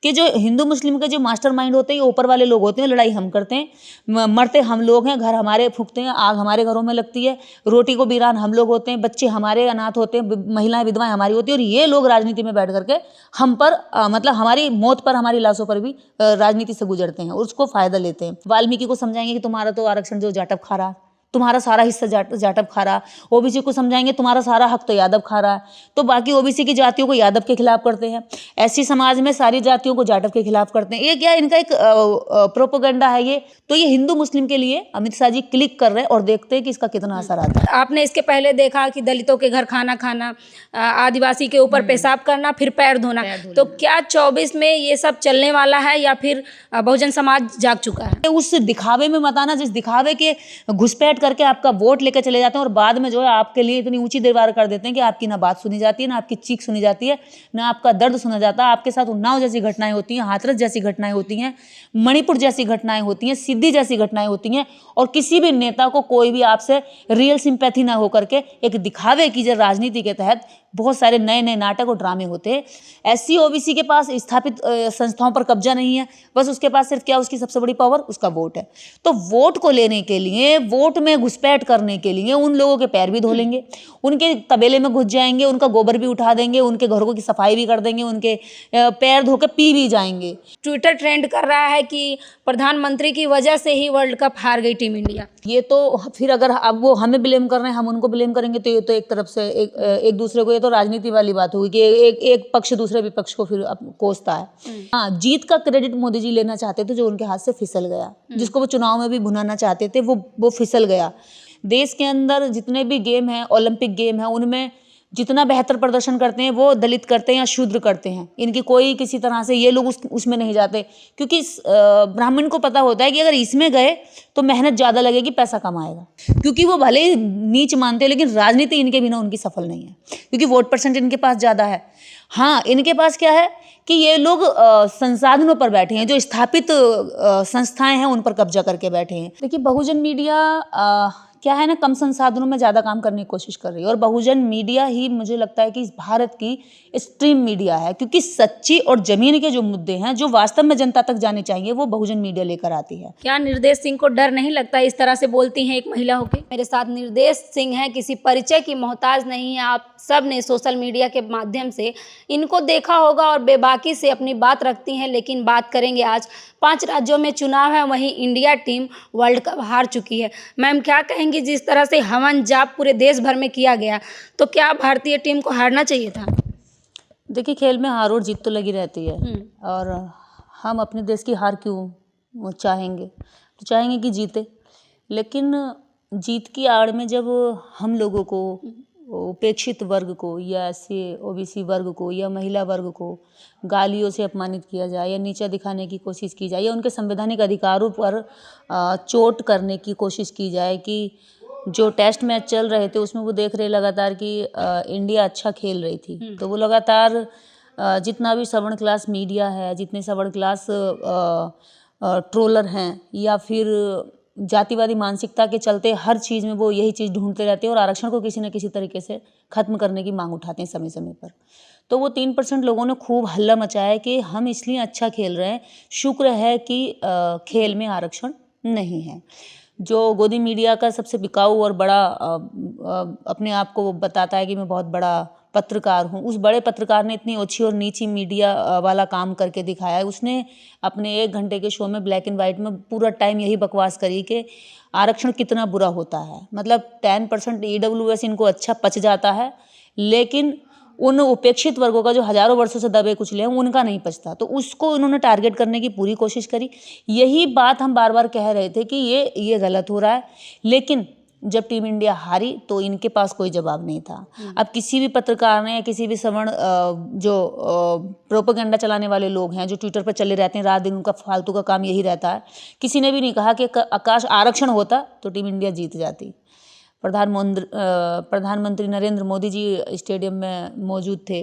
कि जो हिंदू मुस्लिम के जो मास्टरमाइंड होते हैं, ये ऊपर वाले लोग होते हैं, लड़ाई हम करते हैं, मरते हम लोग हैं, घर हमारे फूकते हैं, आग हमारे घरों में लगती है, रोटी को वीरान हम लोग होते हैं, बच्चे हमारे अनाथ होते हैं, महिलाएं विधवाएं हमारी होती है, और ये लोग राजनीति में बैठ करके हम पर मतलब हमारी मौत पर, हमारी लाशों पर भी राजनीति से गुजरते हैं और उसको फायदा लेते हैं। वाल्मीकि को समझाएंगे कि तुम्हारा तो आरक्षण जो जाटव खा रहा, तुम्हारा सारा हिस्सा जाटव खा रहा, ओबीसी को समझाएंगे तुम्हारा सारा हक तो यादव खा रहा है, तो बाकी ओबीसी की जातियों को यादव के खिलाफ करते हैं, ऐसी समाज में सारी जातियों को जाटव के खिलाफ करते हैं। ये क्या इनका एक प्रोपेगेंडा है ये। तो ये हिंदू मुस्लिम के लिए अमित शाह जी क्लिक कर रहे हैं और देखते हैं कि इसका कितना असर आता है। आपने इसके पहले देखा कि दलितों के घर खाना खाना, आदिवासी के ऊपर पेशाब करना, फिर पैर धोना, तो क्या 24 में ये सब चलने वाला है या फिर बहुजन समाज जाग चुका है? उस दिखावे में मत आना, जिस दिखावे के घुसपैठ करके आपका वोट लेकर चले जाते हैं और बाद में जो है आपके लिए इतनी ऊंची दीवार कर देते हैं कि आपकी ना बात सुनी जाती है, ना आपकी चीख सुनी जाती है, ना आपका दर्द सुना जाता है। आपके साथ उन्नाव जैसी घटनाएं होती हैं, हाथरस जैसी घटनाएं होती हैं, मणिपुर जैसी घटनाएं होती हैं, सिद्धि जैसी घटनाएं होती हैं, और किसी भी नेता को कोई भी आपसे रियल सिंपैथी ना हो करके एक दिखावे की राजनीति के तहत बहुत सारे नए नए नाटक और ड्रामे होते हैं। एससी ओबीसी के पास स्थापित संस्थाओं पर कब्जा नहीं है, बस उसके पास सिर्फ क्या, उसकी सबसे बड़ी पावर उसका वोट है। तो वोट को लेने के लिए, वोट में घुसपैठ करने के लिए उन लोगों के पैर भी धो लेंगे, उनके तबेले में घुस जाएंगे, उनका गोबर भी उठा देंगे, उनके घरों की सफाई भी कर देंगे, उनके पैर धो के पी भी जाएंगे। ट्विटर ट्रेंड कर रहा है कि प्रधानमंत्री की वजह से ही वर्ल्ड कप हार गई टीम इंडिया। ये तो फिर अगर अब वो हमें ब्लेम कर रहे हैं, हम उनको ब्लेम करेंगे, तो ये तो एक तरफ से एक दूसरे को, ये तो राजनीति वाली बात होगी कि एक पक्ष दूसरे विपक्ष को फिर कोसता है। हाँ, जीत का क्रेडिट मोदी जी लेना चाहते थे, जो उनके हाथ से फिसल गया, जिसको वो चुनाव में भी भुनाना चाहते थे, वो फिसल गया। देश के अंदर जितने भी गेम हैं, ओलंपिक गेम है, उनमें जितना बेहतर प्रदर्शन करते हैं वो दलित करते हैं या शूद्र करते हैं। इनकी कोई किसी तरह से ये लोग उसमें नहीं जाते, क्योंकि ब्राह्मण को पता होता है कि अगर इसमें गए तो मेहनत ज़्यादा लगेगी, पैसा कम आएगा, क्योंकि वो भले ही नीच मानते हैं, लेकिन राजनीति इनके बिना उनकी सफल नहीं है, क्योंकि वोट परसेंट इनके पास ज़्यादा है। हाँ, इनके पास क्या है कि ये लोग संसाधनों पर बैठे हैं, जो स्थापित संस्थाएं हैं उन पर कब्जा करके बैठे हैं। देखिए, बहुजन मीडिया क्या है ना, कम संसाधनों में ज़्यादा काम करने की कोशिश कर रही है, और बहुजन मीडिया ही मुझे लगता है कि इस भारत की स्ट्रीम मीडिया है, क्योंकि सच्ची और जमीन के जो मुद्दे हैं, जो वास्तव में जनता तक जाने चाहिए, वो बहुजन मीडिया लेकर आती है। क्या निर्देश सिंह को डर नहीं लगता, इस तरह से बोलती हैं एक महिला होकर? मेरे साथ निर्देश सिंह हैं, किसी परिचय की मोहताज नहीं है। आप सब ने सोशल मीडिया के माध्यम से इनको देखा होगा और बेबाकी से अपनी बात रखती हैं, लेकिन बात करेंगे आज 5 राज्यों में चुनाव है, वहीं इंडिया टीम वर्ल्ड कप हार चुकी है। मैम, क्या कहेंगी, जिस तरह से हवन जाप पूरे देश भर में किया गया, तो क्या भारतीय टीम को हारना चाहिए था? देखिए, खेल में हार और जीत तो लगी रहती है, और हम अपने देश की हार क्यों चाहेंगे? तो चाहेंगे कि जीते, लेकिन जीत की आड़ में जब हम लोगों को, उपेक्षित वर्ग को, या ऐसे ओबीसी वर्ग को, या महिला वर्ग को गालियों से अपमानित किया जाए, या नीचा दिखाने की कोशिश की जाए, या उनके संवैधानिक अधिकारों पर चोट करने की कोशिश की जाए, कि जो टेस्ट मैच चल रहे थे उसमें वो देख रहे लगातार कि इंडिया अच्छा खेल रही थी, तो वो लगातार जितना भी सवर्ण क्लास मीडिया है, जितने सवर्ण क्लास ट्रोलर हैं, या फिर जातिवादी मानसिकता के चलते हर चीज़ में वो यही चीज़ ढूंढते रहते हैं और आरक्षण को किसी न किसी तरीके से ख़त्म करने की मांग उठाते हैं समय समय पर। तो वो 3% लोगों ने खूब हल्ला मचाया कि हम इसलिए अच्छा खेल रहे हैं, शुक्र है कि खेल में आरक्षण नहीं है। जो गोदी मीडिया का सबसे बिकाऊ और बड़ा अपने आप को बताता है कि मैं बहुत बड़ा पत्रकार हूँ, उस बड़े पत्रकार ने इतनी ओछी और नीची मीडिया वाला काम करके दिखाया है। उसने अपने 1 घंटे के शो में ब्लैक एंड वाइट में पूरा टाइम यही बकवास करी कि आरक्षण कितना बुरा होता है। मतलब 10% EWS इनको अच्छा पच जाता है, लेकिन उन उपेक्षित वर्गों का जो हजारों वर्षों से दबे कुचले हैं उनका नहीं पचता, तो उसको उन्होंने टारगेट करने की पूरी कोशिश करी। यही बात हम बार बार कह रहे थे कि ये गलत हो रहा है, लेकिन जब टीम इंडिया हारी तो इनके पास कोई जवाब नहीं था। अब किसी भी पत्रकार ने या किसी भी सवर्ण जो प्रोपेगेंडा चलाने वाले लोग हैं, जो ट्विटर पर चले रहते हैं रात दिन, उनका फालतू का काम यही रहता है, किसी ने भी नहीं कहा कि आकाश आरक्षण होता तो टीम इंडिया जीत जाती। प्रधानमंत्री नरेंद्र मोदी जी स्टेडियम में मौजूद थे,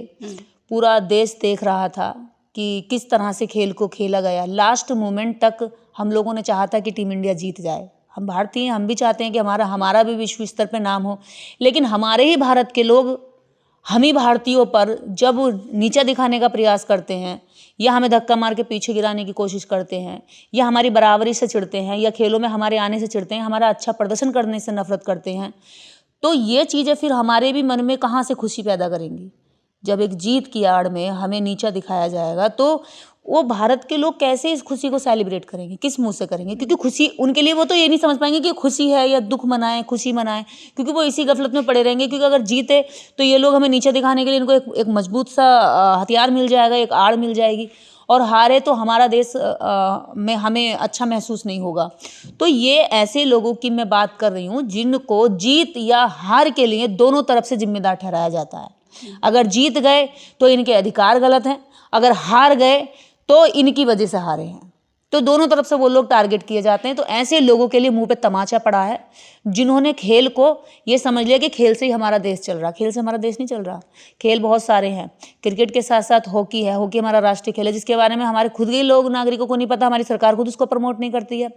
पूरा देश देख रहा था कि किस तरह से खेल को खेला गया। लास्ट मोमेंट तक हम लोगों ने चाहा था कि टीम इंडिया जीत जाए। हम भारतीय हैं, हम भी चाहते हैं कि हमारा भी विश्व स्तर पे नाम हो, लेकिन हमारे ही भारत के लोग हम ही भारतीयों पर जब नीचा दिखाने का प्रयास करते हैं, या हमें धक्का मार के पीछे गिराने की कोशिश करते हैं, या हमारी बराबरी से चिढ़ते हैं, या खेलों में हमारे आने से चिढ़ते हैं, हमारा अच्छा प्रदर्शन करने से नफरत करते हैं, तो ये चीज़ें फिर हमारे भी मन में कहाँ से खुशी पैदा करेंगी। जब एक जीत की आड़ में हमें नीचा दिखाया जाएगा तो वो भारत के लोग कैसे इस खुशी को सेलिब्रेट करेंगे, किस मुंह से करेंगे? क्योंकि खुशी उनके लिए, वो तो ये नहीं समझ पाएंगे कि खुशी है या दुख मनाएं, खुशी मनाएं, क्योंकि वो इसी गफलत में पड़े रहेंगे। क्योंकि अगर जीते तो ये लोग हमें नीचे दिखाने के लिए इनको एक मजबूत सा हथियार मिल जाएगा, एक आड़ मिल जाएगी, और हारे तो हमारा देश में हमें अच्छा महसूस नहीं होगा। तो ये ऐसे लोगों की मैं बात कर रही हूँ जिनको जीत या हार के लिए दोनों तरफ से जिम्मेदार ठहराया जाता है। अगर जीत गए तो इनके अधिकार गलत हैं, अगर हार गए तो इनकी वजह से हारे हैं। तो दोनों तरफ से वो लोग टारगेट किए जाते हैं। तो ऐसे लोगों के लिए मुंह पे तमाचा पड़ा है, जिन्होंने खेल को ये समझ लिया कि खेल से ही हमारा देश चल रहा। खेल से हमारा देश नहीं चल रहा। खेल बहुत सारे हैं, क्रिकेट के साथ साथ हॉकी है। हॉकी हमारा राष्ट्रीय खेल है, जिसके बारे में हमारे खुद के लोग नागरिकों को नहीं पता, हमारी सरकार खुद उसको प्रमोट नहीं करती है।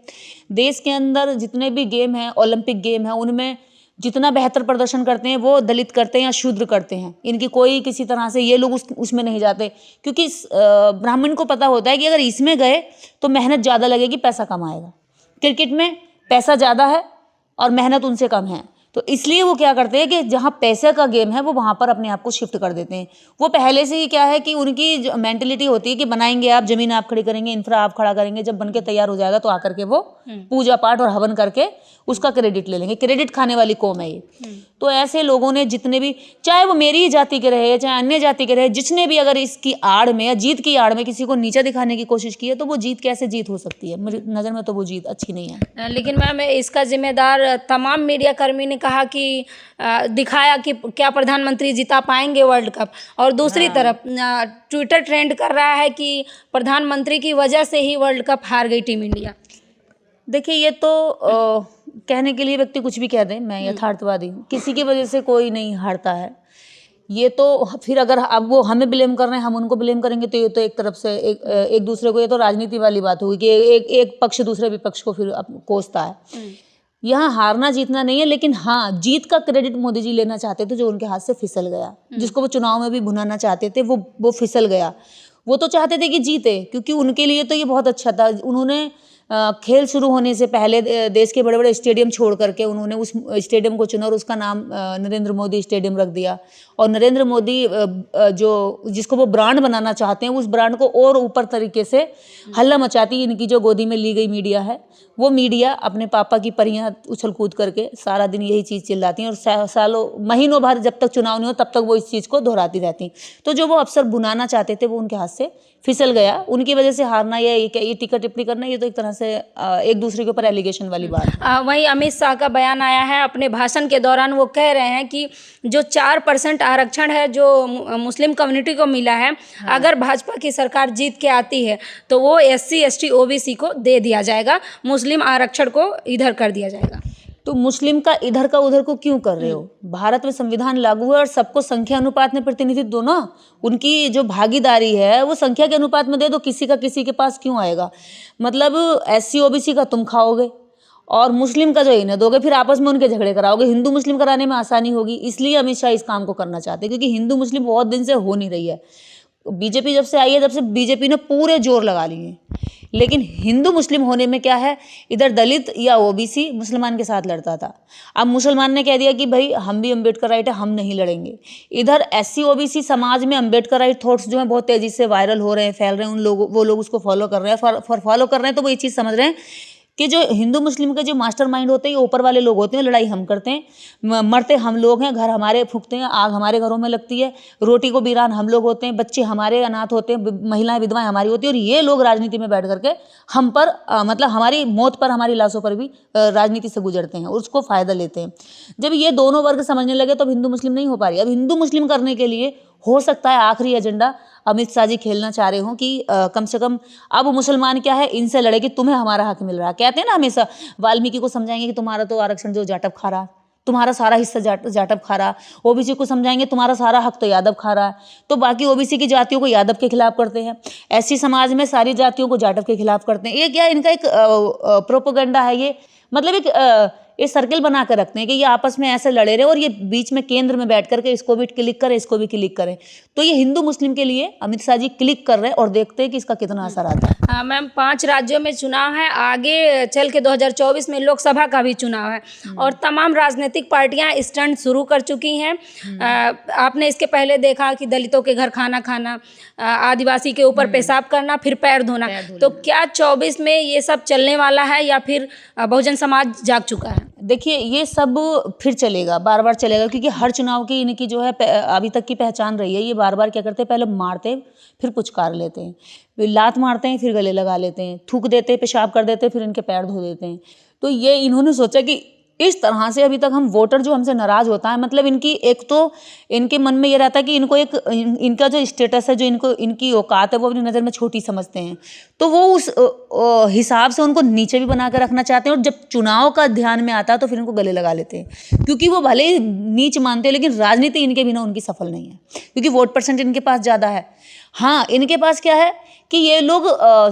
देश के अंदर जितने भी गेम हैं, ओलंपिक गेम है, उनमें जितना बेहतर प्रदर्शन करते हैं वो दलित करते हैं या शूद्र करते हैं। इनकी कोई किसी तरह से ये लोग उसमें नहीं जाते, क्योंकि ब्राह्मण को पता होता है कि अगर इसमें गए तो मेहनत ज़्यादा लगेगी, पैसा कम आएगा। क्रिकेट में पैसा ज़्यादा है और मेहनत उनसे कम है, तो इसलिए वो क्या करते हैं कि जहाँ पैसे का गेम है वो वहाँ पर अपने आप को शिफ्ट कर देते हैं। वो पहले से ही क्या है कि उनकी जो मेंटेलिटी होती है कि बनाएंगे आप, जमीन आप खड़ी करेंगे, इंफ्रा आप खड़ा करेंगे, जब बन के तैयार हो जाएगा तो आकर के वो पूजा पाठ और हवन करके उसका क्रेडिट ले लेंगे। क्रेडिट खाने वाली कौम है ये। तो ऐसे लोगों ने जितने भी, चाहे वो मेरी ही जाति के रहे चाहे अन्य जाति के रहे, जिसने भी अगर इसकी आड़ में या जीत की आड़ में किसी को नीचा दिखाने की कोशिश की है, तो वो जीत कैसे जीत हो सकती है? मेरी नज़र में तो वो जीत अच्छी नहीं है। लेकिन मैम इसका जिम्मेदार तमाम मीडिया कर्मी ने कहा कि दिखाया कि क्या प्रधानमंत्री जिता पाएंगे वर्ल्ड कप, और दूसरी तरफ ट्विटर ट्रेंड कर रहा है कि प्रधानमंत्री की वजह से ही वर्ल्ड कप हार गई टीम इंडिया। देखिए, ये तो कहने के लिए व्यक्ति कुछ भी कह दे, मैं यथार्थवादी हूँ। किसी की वजह से कोई नहीं हारता है। ये तो फिर अगर अब वो हमें ब्लेम कर रहे हैं, हम उनको ब्लेम करेंगे, तो ये तो एक तरफ से एक दूसरे को, ये तो राजनीति वाली बात होगी कि एक पक्ष दूसरे विपक्ष को फिर कोसता है। यहाँ हारना जीतना नहीं है, लेकिन हाँ, जीत का क्रेडिट मोदी जी लेना चाहते थे, जो उनके हाथ से फिसल गया। जिसको वो चुनाव में भी भुनाना चाहते थे, वो फिसल गया। वो तो चाहते थे कि जीते, क्योंकि उनके लिए तो ये बहुत अच्छा था। उन्होंने खेल शुरू होने से पहले देश के बड़े बड़े स्टेडियम छोड़ करके उन्होंने उस स्टेडियम को चुना और उसका नाम नरेंद्र मोदी स्टेडियम रख दिया। और नरेंद्र मोदी जिसको वो ब्रांड बनाना चाहते हैं, उस ब्रांड को और ऊपर तरीके से हल्ला मचाती इनकी जो गोदी में ली गई मीडिया है। वो मीडिया अपने पापा की परियां उछल कूद करके सारा दिन यही चीज़ चिल्लाती हैं, और सालों महीनों भर जब तक चुनाव नहीं हो तब तक वो इस चीज़ को दोहराती रहती। तो जो वो अफसर बुनाना चाहते थे वो उनके हाथ से फिसल गया। उनकी वजह से हारना या ये टीका टिप्पणी करना, ये तो एक तरह से एक दूसरे के ऊपर एलिगेशन वाली बात है। वहीं अमित शाह का बयान आया है अपने भाषण के दौरान। वो कह रहे हैं कि जो 4% आरक्षण है जो मुस्लिम कम्युनिटी को मिला है, अगर भाजपा की सरकार जीत के आती है तो वो SC ST OBC को दे दिया जाएगा, मुस्लिम आरक्षण को इधर कर दिया जाएगा। तो मुस्लिम का इधर का उधर को क्यों कर रहे हो? भारत में संविधान लागू है और सबको संख्या अनुपात में प्रतिनिधित्व दो ना। उनकी जो भागीदारी है वो संख्या के अनुपात में दे दो। किसी का किसी के पास क्यों आएगा? मतलब SC OBC का तुम खाओगे और मुस्लिम का जो इन्हें दोगे, फिर आपस में उनके झगड़े कराओगे। हिंदू मुस्लिम कराने में आसानी होगी, इसलिए अमित शाह इस काम को करना चाहते हैं, क्योंकि हिंदू मुस्लिम बहुत दिन से हो नहीं रही है। बीजेपी जब से आई है, जब से बीजेपी ने पूरे जोर लगा लिए, लेकिन हिंदू मुस्लिम होने में क्या है, इधर दलित या OBC मुसलमान के साथ लड़ता था। अब मुसलमान ने कह दिया कि भाई हम भी अम्बेडकर राइट है, हम नहीं लड़ेंगे। इधर SC OBC समाज में अम्बेडकर राइट थॉट्स जो हैं बहुत तेजी से वायरल हो रहे हैं, फैल रहे हैं। वो लोग उसको फॉलो कर रहे हैं। फॉलो कर रहे हैं तो वो ये चीज़ समझ रहे हैं कि जो हिंदू मुस्लिम के जो मास्टरमाइंड होते हैं, ये ऊपर वाले लोग होते हैं। लड़ाई हम करते हैं, मरते हम लोग हैं, घर हमारे फूकते हैं, आग हमारे घरों में लगती है, रोटी को वीरान हम लोग होते हैं, बच्चे हमारे अनाथ होते हैं, महिलाएं विधवाएं हमारी होती है। और ये लोग राजनीति में बैठ करके हम पर मतलब हमारी मौत पर, हमारी लाशों पर भी राजनीति से गुजरते हैं और उसको फ़ायदा लेते हैं। जब ये दोनों वर्ग समझने लगे तो अब हिंदू मुस्लिम नहीं हो पा रही। अब हिंदू मुस्लिम करने के लिए हो सकता है आखिरी एजेंडा अमित शाह जी खेलना चाह रहे हो कि कम से कम अब मुसलमान क्या है, इनसे लड़े कि तुम्हें हमारा हक मिल रहा है। कहते हैं ना हमेशा, वाल्मीकि को समझाएंगे कि तुम्हारा तो आरक्षण जो जाटव खा रहा, तुम्हारा सारा हिस्सा जाटव खा रहा। OBC को समझाएंगे तुम्हारा सारा हक तो यादव खा रहा है, तो बाकी OBC की जातियों को यादव के खिलाफ करते हैं। ऐसी समाज में सारी जातियों को जाटव के खिलाफ करते हैं। ये क्या इनका एक प्रोपेगेंडा है? ये मतलब ये सर्किल बना कर रखते हैं कि ये आपस में ऐसे लड़े रहे और ये बीच में केंद्र में बैठ करके इसको भी क्लिक करें, इसको भी क्लिक करें। तो ये हिंदू मुस्लिम के लिए अमित शाह जी क्लिक कर रहे हैं और देखते हैं कि इसका कितना असर आता है। हाँ मैम, 5 राज्यों में चुनाव है, आगे चल के 2024 में लोकसभा का भी चुनाव है और तमाम राजनीतिक पार्टियां स्टंट शुरू कर चुकी हैं। आपने इसके पहले देखा कि दलितों के घर खाना खाना, आदिवासी के ऊपर पेशाब करना, फिर पैर धोना। तो क्या 24 में ये सब चलने वाला है या फिर बहुजन समाज जाग चुका है? देखिए, ये सब फिर चलेगा, बार बार चलेगा, क्योंकि हर चुनाव की इनकी जो है अभी तक की पहचान रही है। ये बार बार क्या करते हैं, पहले मारते हैं, फिर पुचकार लेते हैं, फिर लात मारते हैं, फिर गले लगा लेते हैं, थूक देते हैं, पेशाब कर देते हैं, फिर इनके पैर धो देते हैं। तो ये इन्होंने सोचा कि इस तरह से अभी तक हम वोटर जो हमसे नाराज़ होता है, मतलब इनकी एक तो इनके मन में ये रहता है कि इनको एक इनका जो स्टेटस है, जो इनको इनकी औकात है, वो अपनी नज़र में छोटी समझते हैं। तो वो उस हिसाब से उनको नीचे भी बना कर रखना चाहते हैं और जब चुनाव का ध्यान में आता है तो फिर इनको गले लगा लेते हैं, क्योंकि वो भले ही नीच मानते हैं लेकिन राजनीति इनके बिना उनकी सफल नहीं है, क्योंकि वोट परसेंट इनके पास ज़्यादा है। हाँ, इनके पास क्या है कि ये लोग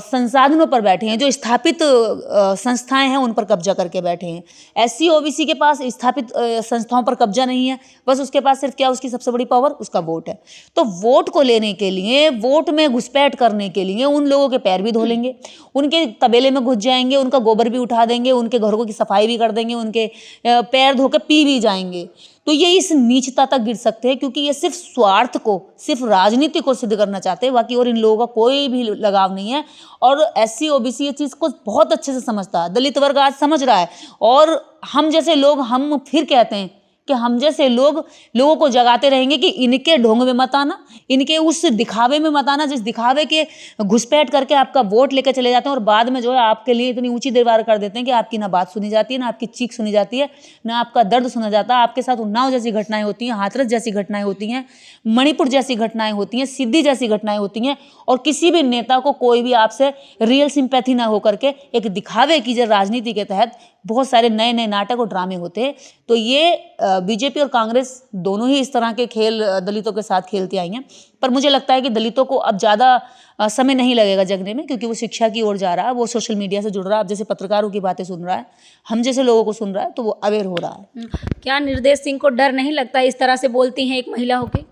संसाधनों पर बैठे हैं, जो स्थापित संस्थाएं हैं उन पर कब्जा करके बैठे हैं। एससी ओबीसी के पास स्थापित संस्थाओं पर कब्जा नहीं है, बस उसके पास सिर्फ क्या, उसकी सबसे बड़ी पावर उसका वोट है। तो वोट को लेने के लिए, वोट में घुसपैठ करने के लिए उन लोगों के पैर भी धो लेंगे, उनके तबेले में घुस जाएंगे, उनका गोबर भी उठा देंगे, उनके घरों की सफाई भी कर देंगे, उनके पैर धो के पी भी जाएंगे। तो ये इस नीचता तक गिर सकते हैं, क्योंकि ये सिर्फ स्वार्थ को, सिर्फ राजनीति को सिद्ध करना चाहते हैं, बाकी और इन लोगों का कोई भी लगाव नहीं है। और एससी ओबीसी ये चीज़ को बहुत अच्छे से समझता है, दलित वर्ग आज समझ रहा है। और हम जैसे लोग, हम फिर कहते हैं कि हम जैसे लोगों को जगाते रहेंगे कि इनके ढोंग में मत आना, इनके उस दिखावे में मत आना, जिस दिखावे के घुसपैठ करके आपका वोट लेकर चले जाते हैं और बाद में जो है आपके लिए इतनी ऊंची दीवार कर देते हैं कि आपकी ना बात सुनी जाती है, ना आपकी चीख सुनी जाती है, ना आपका दर्द सुना जाता है। आपके साथ उन्नाव जैसी घटनाएं होती हैं, हाथरस जैसी घटनाएं होती हैं, मणिपुर जैसी घटनाएं होती हैं, सिद्धि जैसी घटनाएं होती हैं, और किसी भी नेता को कोई भी आपसे रियल सिंपैथी ना होकर के एक दिखावे की राजनीति के तहत बहुत सारे नए नए नाटक और ड्रामे होते हैं। तो ये बीजेपी और कांग्रेस दोनों ही इस तरह के खेल दलितों के साथ खेलती आई हैं। पर मुझे लगता है कि दलितों को अब ज़्यादा समय नहीं लगेगा जगने में, क्योंकि वो शिक्षा की ओर जा रहा है, वो सोशल मीडिया से जुड़ रहा है, अब जैसे पत्रकारों की बातें सुन रहा है, हम जैसे लोगों को सुन रहा है, तो वो अवेयर हो रहा है। क्या निर्देश सिंह को डर नहीं लगता इस तरह से बोलती हैं एक महिला होके?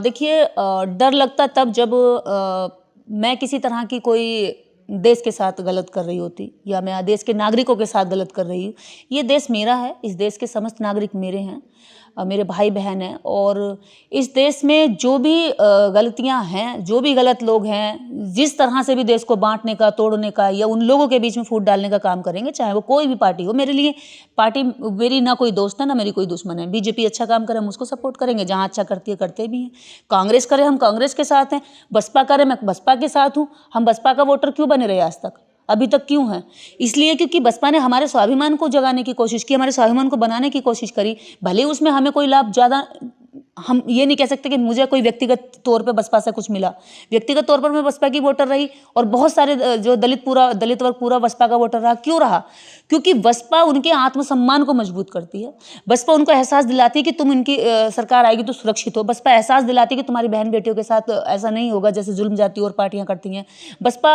देखिए, डर लगता तब जब मैं किसी तरह की कोई देश के साथ गलत कर रही होती, या मैं देश के नागरिकों के साथ गलत कर रही हूँ। ये देश मेरा है, इस देश के समस्त नागरिक मेरे हैं, मेरे भाई बहन हैं, और इस देश में जो भी गलतियां हैं, जो भी गलत लोग हैं, जिस तरह से भी देश को बांटने का, तोड़ने का, या उन लोगों के बीच में फूट डालने का काम करेंगे, चाहे वो कोई भी पार्टी हो। मेरे लिए पार्टी मेरी ना कोई दोस्त है, ना मेरी कोई दुश्मन है। बीजेपी अच्छा काम करे, हम उसको सपोर्ट करेंगे, जहाँ अच्छा करती है करते भी हैं। कांग्रेस करे, हम कांग्रेस के साथ हैं। बसपा करे, मैं बसपा के साथ हूँ। हम बसपा का वोटर क्यों बने रहे आज तक, अभी तक क्यों है? इसलिए क्योंकि बसपा ने हमारे स्वाभिमान को जगाने की कोशिश की, हमारे स्वाभिमान को बनाने की कोशिश करी। भले उसमें हमें कोई लाभ ज़्यादा, हम ये नहीं कह सकते कि मुझे कोई व्यक्तिगत तौर पे बसपा से कुछ मिला। व्यक्तिगत तौर पर मैं बसपा की वोटर रही, और बहुत सारे जो दलित वर्ग पूरा बसपा का वोटर रहा। क्यों रहा? क्योंकि बसपा उनके आत्मसम्मान को मजबूत करती है। बसपा उनको एहसास दिलाती है कि तुम इनकी सरकार आएगी तो सुरक्षित हो। बसपा एहसास दिलाती है कि तुम्हारी बहन बेटियों के साथ ऐसा नहीं होगा जैसे जुल्म जाती और पार्टियां करती हैं। बसपा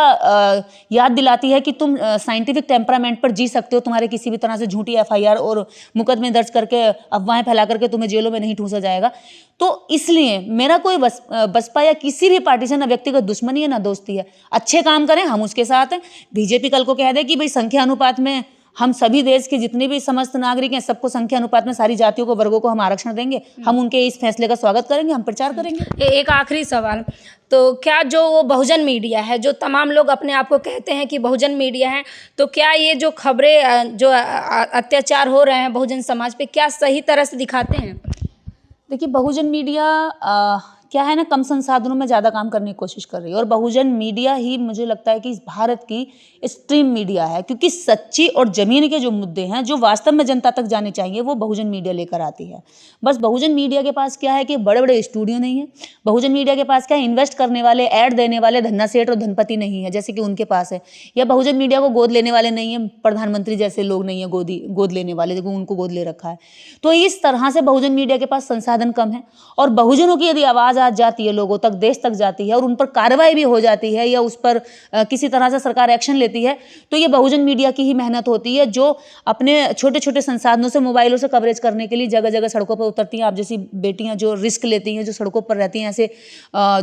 याद दिलाती है कि तुम साइंटिफिक टेम्परामेंट पर जी सकते हो, तुम्हारे किसी भी तरह से झूठी FIR और मुकदमे दर्ज करके, अफवाहें फैला करके तुम्हें जेलों में नहीं ठूंसा जाएगा। तो इसलिए मेरा कोई बसपा या किसी भी पार्टी से ना व्यक्तिगत दुश्मनी है, ना दोस्ती है। अच्छे काम करें, हम उसके साथ हैं। बीजेपी कल को कह दे कि भाई संख्या अनुपात में हम सभी देश के जितने भी समस्त नागरिक हैं, सबको संख्या अनुपात में सारी जातियों को, वर्गों को हम आरक्षण देंगे, हम उनके इस फैसले का स्वागत करेंगे, हम प्रचार करेंगे। एक आखिरी सवाल, तो क्या जो वो बहुजन मीडिया है, जो तमाम लोग अपने आप को कहते हैं कि बहुजन मीडिया है, तो क्या ये जो खबरें, जो अत्याचार हो रहे हैं बहुजन समाज पे, क्या सही तरह से दिखाते हैं? देखिए, बहुजन मीडिया क्या है ना, कम संसाधनों में ज़्यादा काम करने की कोशिश कर रही है। और बहुजन मीडिया ही मुझे लगता है कि इस भारत की स्ट्रीम मीडिया है, क्योंकि सच्ची और ज़मीन के जो मुद्दे हैं, जो वास्तव में जनता तक जाने चाहिए, वो बहुजन मीडिया लेकर आती है। बस बहुजन मीडिया के पास क्या है कि बड़े बड़े स्टूडियो नहीं है। बहुजन मीडिया के पास क्या है, इन्वेस्ट करने वाले, ऐड देने वाले धन्ना सेठ और धनपति नहीं है जैसे कि उनके पास है। या बहुजन मीडिया को गोद लेने वाले नहीं है, प्रधानमंत्री जैसे लोग नहीं है गोद लेने वाले, देखो उनको गोद ले रखा है। तो इस तरह से बहुजन मीडिया के पास संसाधन कम है। और बहुजनों की यदि आवाज़ आवाज़ आज जाती है लोगों तक, देश तक जाती है और उन पर कार्रवाई भी हो जाती है या उस पर किसी तरह से सरकार एक्शन लेती है, तो ये बहुजन मीडिया की ही मेहनत होती है, जो अपने छोटे छोटे संसाधनों से, मोबाइलों से कवरेज करने के लिए जगह जगह सड़कों पर उतरती हैं। आप जैसी बेटियां जो रिस्क लेती हैं, जो सड़कों पर रहती हैं, ऐसे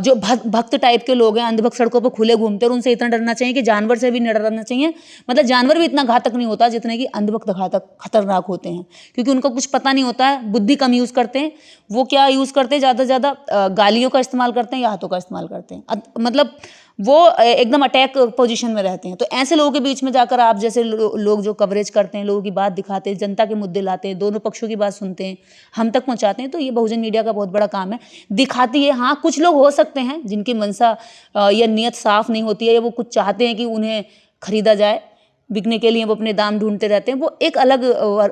जो भक्त टाइप के लोग हैं, अंधभक्त सड़कों पर खुले घूमते हैं, और उनसे इतना डरना चाहिए कि जानवर से भी नहीं डरना चाहिए। मतलब जानवर भी इतना घातक नहीं होता जितने कि अंधभक्त घातक खतरनाक होते हैं, क्योंकि उनको कुछ पता नहीं होता है, बुद्धि कम यूज़ करते हैं। वो क्या यूज़ करते हैं, ज़्यादा से ज़्यादा गालियों का इस्तेमाल करते हैं या हाथों का इस्तेमाल करते हैं। मतलब वो एकदम अटैक पोजीशन में रहते हैं। तो ऐसे लोगों के बीच में जाकर आप जैसे लोग जो कवरेज करते हैं, लोगों की बात दिखाते हैं, जनता के मुद्दे लाते हैं, दोनों पक्षों की बात सुनते हैं, हम तक पहुंचाते हैं, तो ये बहुजन मीडिया का बहुत बड़ा काम है। दिखाती है, हाँ कुछ लोग हो सकते हैं जिनकी मंशा या नीयत साफ नहीं होती है, या वो कुछ चाहते हैं कि उन्हें खरीदा जाए, बिकने के लिए वो अपने दाम ढूंढते रहते हैं, वो एक अलग,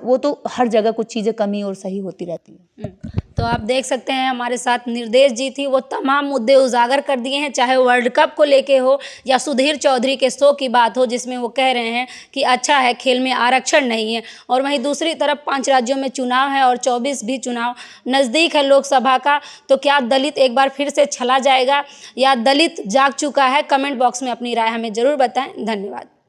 वो तो हर जगह कुछ चीज़ें कमी और सही होती रहती है। तो आप देख सकते हैं हमारे साथ निर्देश जी थी, वो तमाम मुद्दे उजागर कर दिए हैं, चाहे वर्ल्ड कप को लेके हो या सुधीर चौधरी के शो की बात हो, जिसमें वो कह रहे हैं कि अच्छा है खेल में आरक्षण नहीं है, और वहीं दूसरी तरफ 5 राज्यों में चुनाव है और 24 भी चुनाव नज़दीक है लोकसभा का। तो क्या दलित एक बार फिर से छला जाएगा या दलित जाग चुका है? कमेंट बॉक्स में अपनी राय हमें ज़रूर बताएं। धन्यवाद।